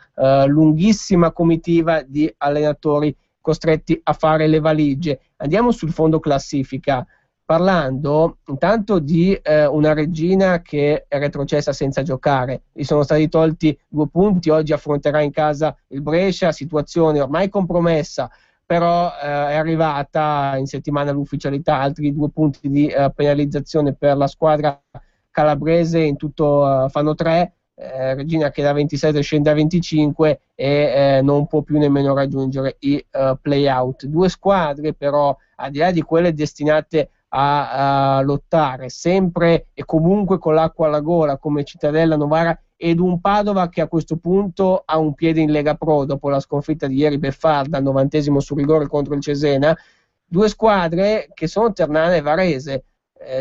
lunghissima comitiva di allenatori costretti a fare le valigie. Andiamo sul fondo classifica, parlando intanto di una Reggina che è retrocessa senza giocare. Gli sono stati tolti 2 punti, oggi affronterà in casa il Brescia, situazione ormai compromessa, però è arrivata in settimana l'ufficialità, altri 2 punti di penalizzazione per la squadra calabrese, in tutto fanno 3. Reggina che da 27 scende a 25 e non può più nemmeno raggiungere i play-out. 2 squadre però, al di là di quelle destinate a lottare sempre e comunque con l'acqua alla gola, come Cittadella, Novara ed un Padova che a questo punto ha un piede in Lega Pro dopo la sconfitta di ieri beffarda al 90° sul rigore contro il Cesena. 2 squadre che sono Ternana e Varese,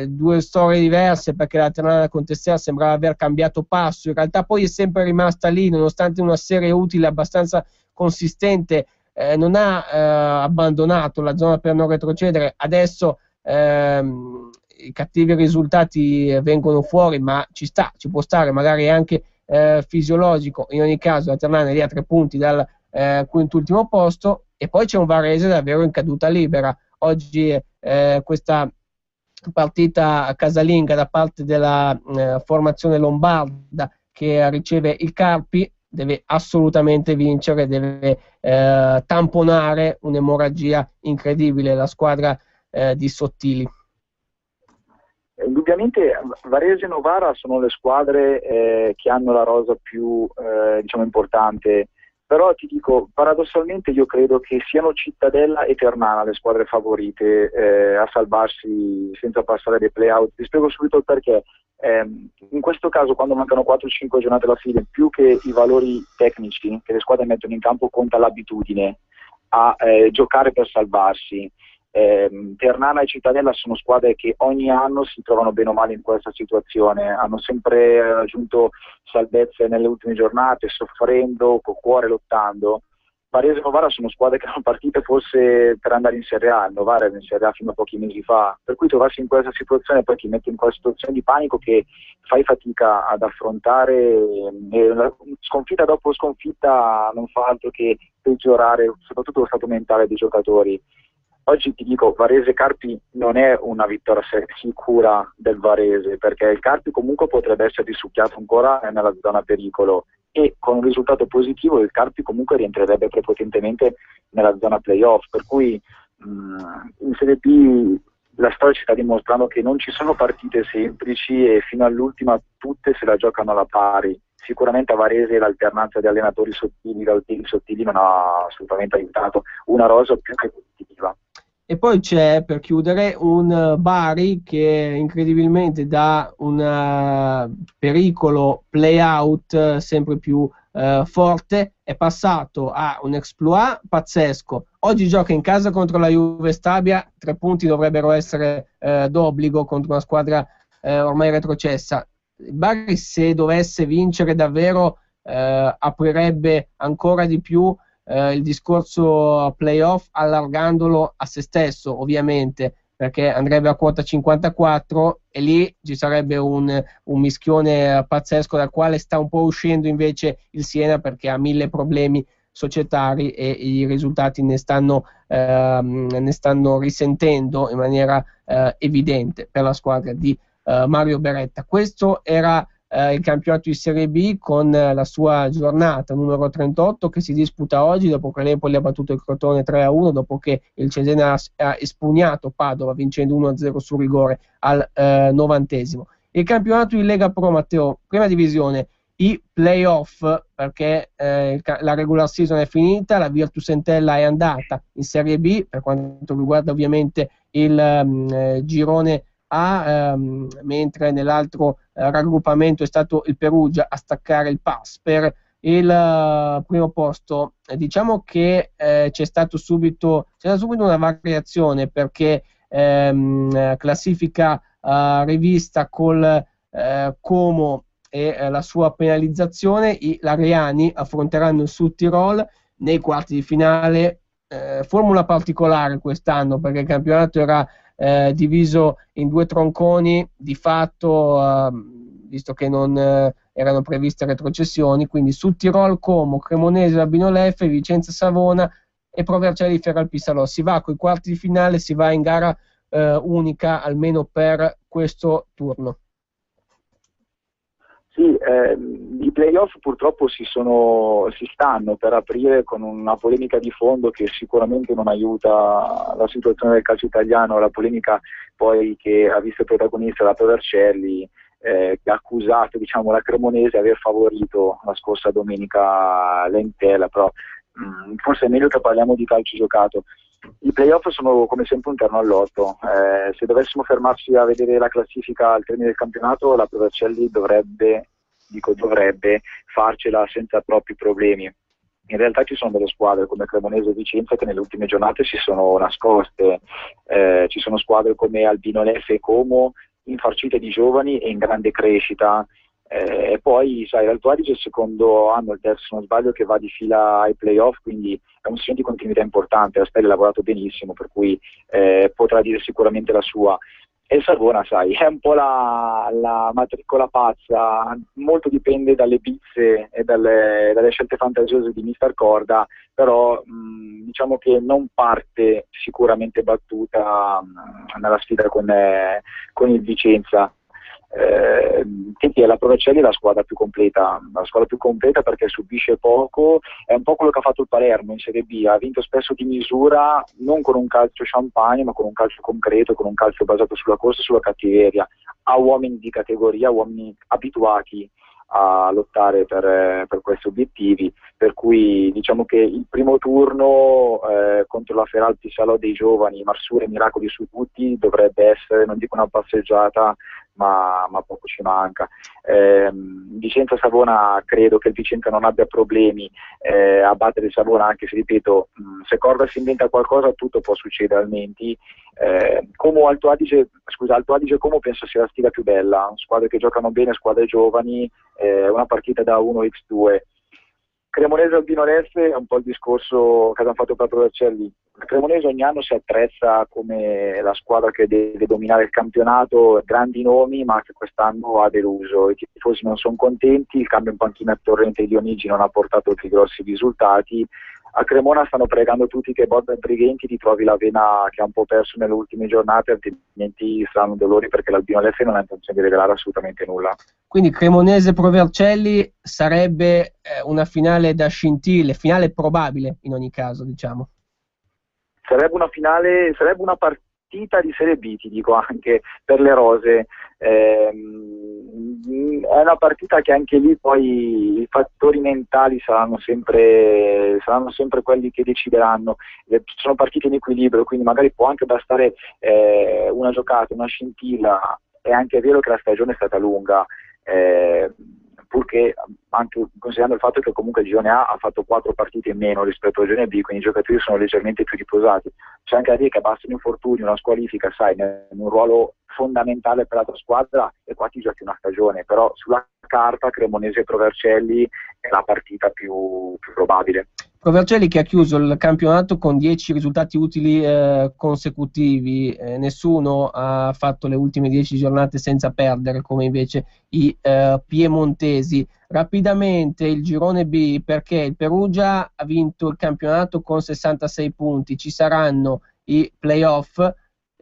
2 storie diverse, perché la Ternana Contestera sembrava aver cambiato passo, in realtà poi è sempre rimasta lì nonostante una serie utile abbastanza consistente, non ha abbandonato la zona per non retrocedere. Adesso i cattivi risultati vengono fuori, ma ci può stare, magari anche fisiologico. In ogni caso la Ternana è lì a 3 punti dal quintultimo posto, e poi c'è un Varese davvero in caduta libera. Oggi questa partita casalinga da parte della formazione lombarda che riceve il Carpi deve assolutamente vincere, deve tamponare un'emorragia incredibile la squadra di Sottili. Indubbiamente Varese e Novara sono le squadre che hanno la rosa più diciamo importante, però ti dico, paradossalmente io credo che siano Cittadella e Ternana le squadre favorite a salvarsi senza passare dei play-out. Ti spiego subito il perché. In questo caso, quando mancano 4-5 giornate alla fine, più che i valori tecnici che le squadre mettono in campo, conta l'abitudine a giocare per salvarsi. Ternana e Cittadella sono squadre che ogni anno si trovano bene o male in questa situazione, hanno sempre raggiunto salvezze nelle ultime giornate, soffrendo, col cuore lottando. Varese e Novara sono squadre che hanno partite forse per andare in Serie A, il Novara era in Serie A fino a pochi mesi fa, per cui trovarsi in questa situazione poi ti mette in quella situazione di panico che fai fatica ad affrontare, e sconfitta dopo sconfitta non fa altro che peggiorare soprattutto lo stato mentale dei giocatori. Oggi ti dico, Varese-Carpi non è una vittoria sicura del Varese, perché il Carpi comunque potrebbe essere risucchiato ancora nella zona pericolo, e con un risultato positivo il Carpi comunque rientrerebbe prepotentemente nella zona playoff, per cui in Serie B la storia ci sta dimostrando che non ci sono partite semplici e fino all'ultima tutte se la giocano alla pari. Sicuramente a Varese l'alternanza di allenatori sottili non ha assolutamente aiutato una rosa più che positiva. E poi c'è, per chiudere, un Bari che incredibilmente da un pericolo play-out sempre più forte è passato a un exploit pazzesco. Oggi gioca in casa contro la Juve Stabia, 3 punti dovrebbero essere d'obbligo contro una squadra ormai retrocessa. Il Bari, se dovesse vincere davvero, aprirebbe ancora di più il discorso playoff, allargandolo a se stesso ovviamente, perché andrebbe a quota 54 e lì ci sarebbe un mischione pazzesco dal quale sta un po' uscendo invece il Siena, perché ha 1000 problemi societari e i risultati ne stanno risentendo in maniera evidente per la squadra di Mario Beretta. Questo era il campionato di Serie B con la sua giornata numero 38 che si disputa oggi, dopo che l'Empoli ha battuto il Crotone 3-1, dopo che il Cesena ha espugnato Padova vincendo 1-0 sul rigore al 90°. Il campionato di Lega Pro, Matteo, prima divisione, i playoff, perché la regular season è finita, la Virtus Entella è andata in Serie B per quanto riguarda ovviamente il girone A, mentre nell'altro raggruppamento è stato il Perugia a staccare il pass per il primo posto. Diciamo che c'è stata subito una variazione, perché classifica rivista col Como e la sua penalizzazione, i Lariani affronteranno il Sud Tirol nei quarti di finale. Formula particolare quest'anno, perché il campionato era diviso in 2 tronconi di fatto, visto che non erano previste retrocessioni, quindi Sud Tirol, Como, Cremonese, Albino Leffe, Vicenza Savona, e Pro Vercelli Ferralpissarò. Si va con i quarti di finale, si va in gara unica almeno per questo turno. Sì, i playoff purtroppo si stanno per aprire con una polemica di fondo che sicuramente non aiuta la situazione del calcio italiano, la polemica poi che ha visto protagonista la Pro Vercelli, che ha accusato, diciamo, la Cremonese di aver favorito la scorsa domenica l'Entella, però forse è meglio che parliamo di calcio giocato. I playoff sono come sempre un terno al lotto, se dovessimo fermarci a vedere la classifica al termine del campionato, la Pro Vercelli dovrebbe farcela senza troppi problemi. In realtà ci sono delle squadre come Cremonese e Vicenza che nelle ultime giornate si sono nascoste, ci sono squadre come Albino Leffe e Como infarcite di giovani e in grande crescita, e poi sai, l'Alto Adige è il secondo anno, il terzo se non sbaglio, che va di fila ai playoff, quindi è un segno di continuità importante. La Stella ha lavorato benissimo, per cui potrà dire sicuramente la sua. E il Savona, sai, è un po' la matricola pazza, molto dipende dalle bizze e dalle scelte fantasiose di Mister Corda, però diciamo che non parte sicuramente battuta nella sfida con il Vicenza. Che la Pro Vercelli è la squadra più completa perché subisce poco, è un po' quello che ha fatto il Palermo in Serie B, ha vinto spesso di misura, non con un calcio champagne ma con un calcio concreto, con un calcio basato sulla corsa e sulla cattiveria, ha uomini di categoria, uomini abituati a lottare per questi obiettivi, per cui diciamo che il primo turno contro la Ferralpissarò dei giovani, Marsura e Miracoli su tutti, dovrebbe essere, non dico una passeggiata, ma poco ci manca. Vicenza Savona, credo che il Vicenza non abbia problemi a battere il Savona, anche se ripeto, se Corda si inventa qualcosa tutto può succedere, altrimenti come Alto Adige Como penso sia la sfida più bella, squadre che giocano bene, squadre giovani, una partita da 1x2. Cremonese Albino Leffe è un po' il discorso che abbiamo fatto per Pro Vercelli. Cremonese ogni anno si attrezza come la squadra che deve dominare il campionato, grandi nomi, ma che quest'anno ha deluso. I tifosi non sono contenti, il cambio in panchina a Torrente e Dionigi non ha portato più grossi risultati. A Cremona stanno pregando tutti che Bogdan Brighenti ritrovi la vena che ha un po' perso nelle ultime giornate, altrimenti saranno dolori, perché l'Albino Leffe non ha intenzione di regalare assolutamente nulla. Quindi Cremonese Pro Vercelli sarebbe una finale da scintille, finale probabile in ogni caso, diciamo. Sarebbe una partita di Serie B, ti dico, anche per le rose. È una partita che anche lì poi i fattori mentali saranno sempre quelli che decideranno. Sono partite in equilibrio, quindi magari può anche bastare una giocata, una scintilla. È anche vero che la stagione è stata lunga, purché anche considerando il fatto che comunque il girone A ha fatto 4 partite in meno rispetto al girone B, quindi i giocatori sono leggermente più riposati. C'è anche da dire che basta un infortunio, una squalifica, sai, in un ruolo fondamentale per la tua squadra, e qua ti giochi una stagione, però sulla carta Cremonese e Pro Vercelli è la partita più probabile. Pro Vercelli che ha chiuso il campionato con 10 risultati utili consecutivi, nessuno ha fatto le ultime 10 giornate senza perdere come invece i piemontesi. Rapidamente il girone B, perché il Perugia ha vinto il campionato con 66 punti, ci saranno i playoff,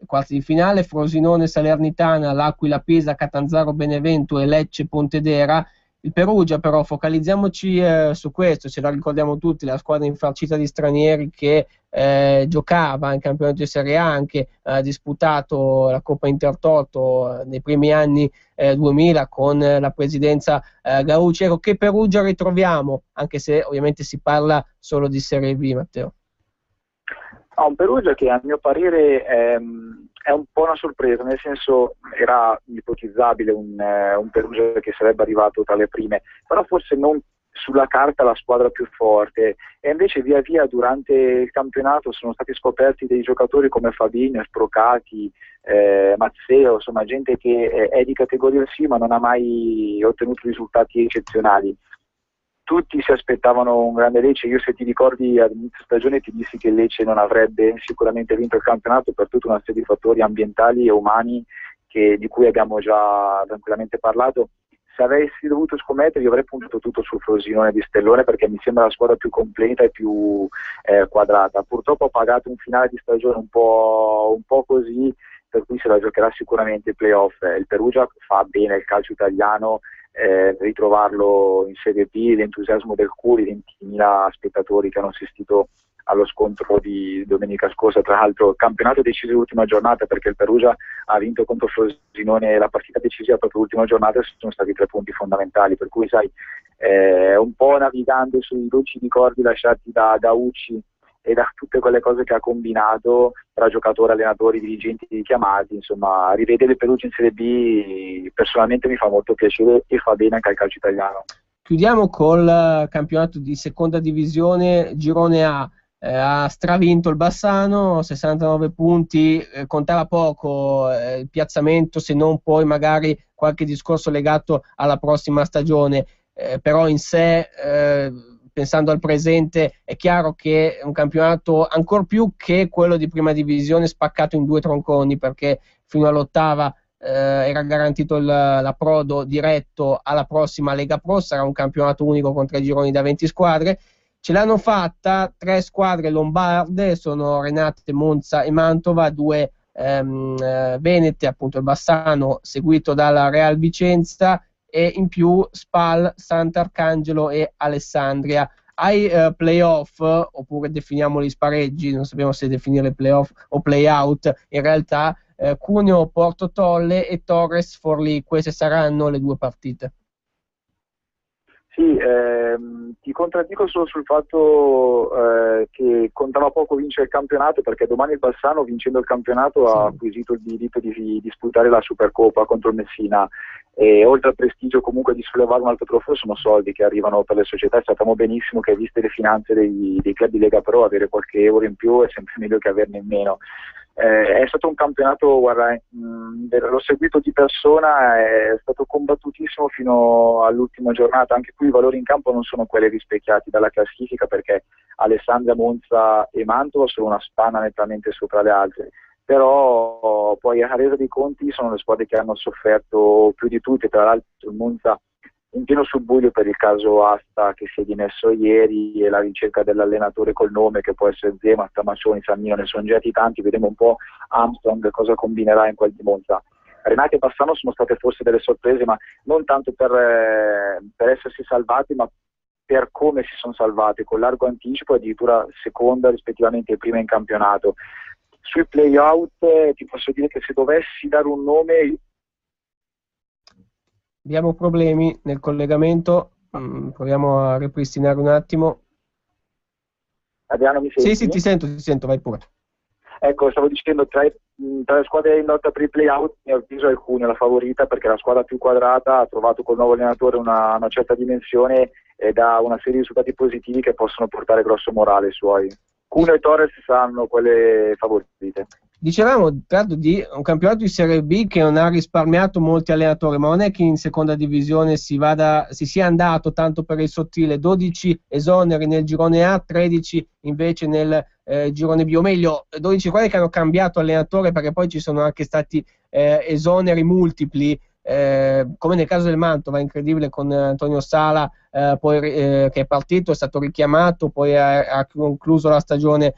quarti di finale, Frosinone Salernitana, L'Aquila Pisa, Catanzaro Benevento e Lecce Pontedera. Il Perugia però, focalizziamoci su questo, ce la ricordiamo tutti, la squadra infarcita di stranieri che giocava in campionato di Serie A, anche ha disputato la Coppa Intertoto nei primi anni 2000 con la presidenza Gauci. Ecco, che Perugia ritroviamo, anche se ovviamente si parla solo di Serie B, Matteo? Un Perugia che a mio parere è un po' una sorpresa, nel senso era ipotizzabile un Perugia che sarebbe arrivato tra le prime, però forse non sulla carta la squadra più forte, e invece via via durante il campionato sono stati scoperti dei giocatori come Fabinho, Sprocati, Mazzeo, insomma gente che è di categoria sì ma non ha mai ottenuto risultati eccezionali. Tutti si aspettavano un grande Lecce. Io, se ti ricordi, all'inizio stagione ti dissi che Lecce non avrebbe sicuramente vinto il campionato per tutta una serie di fattori ambientali e umani di cui abbiamo già tranquillamente parlato. se avessi dovuto scommettere io avrei puntato tutto sul Frosinone di Stellone, perché mi sembra la squadra più completa e più quadrata. Purtroppo ho pagato un finale di stagione un po' così, per cui se la giocherà sicuramente i playoff. Il Perugia fa bene il calcio italiano, ritrovarlo in Serie B, l'entusiasmo del Curi, 20.000 spettatori che hanno assistito allo scontro di domenica scorsa, tra l'altro campionato deciso l'ultima giornata, perché il Perugia ha vinto contro Frosinone la partita decisiva proprio l'ultima giornata, e sono stati 3 punti fondamentali, per cui sai, un po' navigando sui dolci ricordi lasciati da Ucci e da tutte quelle cose che ha combinato tra giocatori, allenatori, dirigenti richiamati, insomma rivedere il Perugia in Serie B personalmente mi fa molto piacere e fa bene anche al calcio italiano. Chiudiamo col campionato di seconda divisione, girone A. Ha stravinto il Bassano, 69 punti, contava poco il piazzamento, se non poi magari qualche discorso legato alla prossima stagione, però in sé, pensando al presente, è chiaro che è un campionato ancor più che quello di prima divisione spaccato in 2 tronconi, perché fino all'ottava era garantito l'approdo diretto alla prossima Lega Pro, sarà un campionato unico con 3 gironi da 20 squadre. Ce l'hanno fatta 3 squadre lombarde, sono Renate, Monza e Mantova, 2 venete, appunto il Bassano seguito dalla Real Vicenza, e in più Spal, Sant'Arcangelo e Alessandria. Ai playoff, oppure definiamoli spareggi, non sappiamo se definire playoff o playout, in realtà Cuneo, Porto Tolle e Torres Forlì, queste saranno le 2 partite. Sì, ti contraddico solo sul fatto che contava poco vincere il campionato, perché domani il Bassano, vincendo il campionato, ha acquisito il diritto di disputare la Supercoppa contro il Messina, e oltre al prestigio comunque di sollevare un altro trofeo, sono soldi che arrivano per le società. Sappiamo benissimo che, viste le finanze dei club di Lega Pro, avere qualche euro in più è sempre meglio che averne in meno. È stato un campionato, guarda, l'ho seguito di persona, è stato combattutissimo fino all'ultima giornata. Anche qui i valori in campo non sono quelli rispecchiati dalla classifica, perché Alessandria, Monza e Mantova sono una spanna nettamente sopra le altre, però poi a resa dei conti sono le squadre che hanno sofferto più di tutte. Tra l'altro il Monza in pieno subbuglio per il caso Asta che si è dimesso ieri, e la ricerca dell'allenatore col nome, che può essere Zema, Stamaccioni, Sannino, ne sono girati tanti. Vedremo un po' Armstrong cosa combinerà in quel di Monza. Renate e Bassano sono state forse delle sorprese, ma non tanto per essersi salvati, ma per come si sono salvati, con largo anticipo, addirittura seconda rispettivamente prima in campionato. Sui play-out ti posso dire che se dovessi dare un nome... Abbiamo problemi nel collegamento, proviamo a ripristinare un attimo. Adriano, mi senti? Sì, ti sento, vai pure. Ecco, stavo dicendo, tra le squadre in lotta per i play-out, mi avviso il Cuneo la favorita, perché la squadra più quadrata ha trovato col nuovo allenatore una certa dimensione e dà una serie di risultati positivi che possono portare grosso morale ai suoi. Cuneo e Torres saranno quelle favorite. Dicevamo tanto di un campionato di Serie B che non ha risparmiato molti allenatori, ma non è che in seconda divisione si sia andato tanto per il sottile. 12 esoneri nel girone A, 13 invece nel girone B, o meglio 12 quelli che hanno cambiato allenatore, perché poi ci sono anche stati esoneri multipli, come nel caso del Mantova, incredibile, con Antonio Sala che è partito, è stato richiamato, poi ha concluso la stagione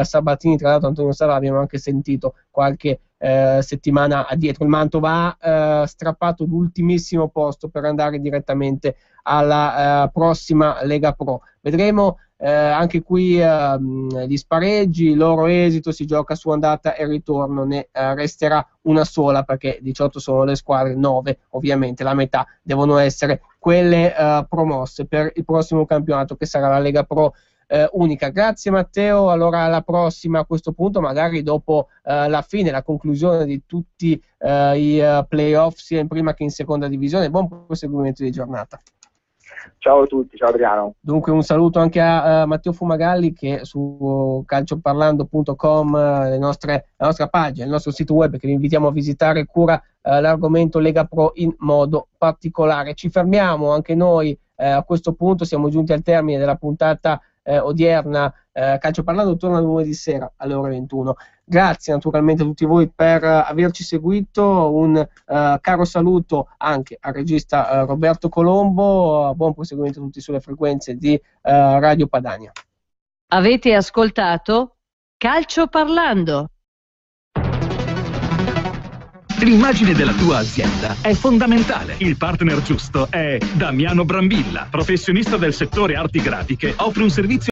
Sabatini. Tra l'altro Antonio Sala l'abbiamo anche sentito qualche settimana addietro. Il Mantova ha strappato l'ultimissimo posto per andare direttamente alla prossima Lega Pro. Vedremo anche qui gli spareggi, il loro esito si gioca su andata e ritorno, ne resterà una sola, perché 18 sono le squadre, 9 ovviamente, la metà devono essere quelle promosse per il prossimo campionato, che sarà la Lega Pro unica. Grazie Matteo, allora alla prossima, a questo punto magari dopo la fine, la conclusione di tutti i playoff sia in prima che in seconda divisione. Buon proseguimento di giornata. Ciao a tutti, ciao Adriano. Dunque un saluto anche a Matteo Fumagalli, che su calcioparlando.com, la nostra pagina, il nostro sito web, che vi invitiamo a visitare, cura l'argomento Lega Pro in modo particolare. Ci fermiamo anche noi a questo punto, siamo giunti al termine della puntata odierna Calcio Parlando torna lunedì sera alle ore 21. Grazie naturalmente a tutti voi per averci seguito, un caro saluto anche al regista Roberto Colombo, buon proseguimento a tutti sulle frequenze di Radio Padania. Avete ascoltato Calcio Parlando. L'immagine della tua azienda è fondamentale. Il partner giusto è Damiano Brambilla, professionista del settore arti grafiche, offre un servizio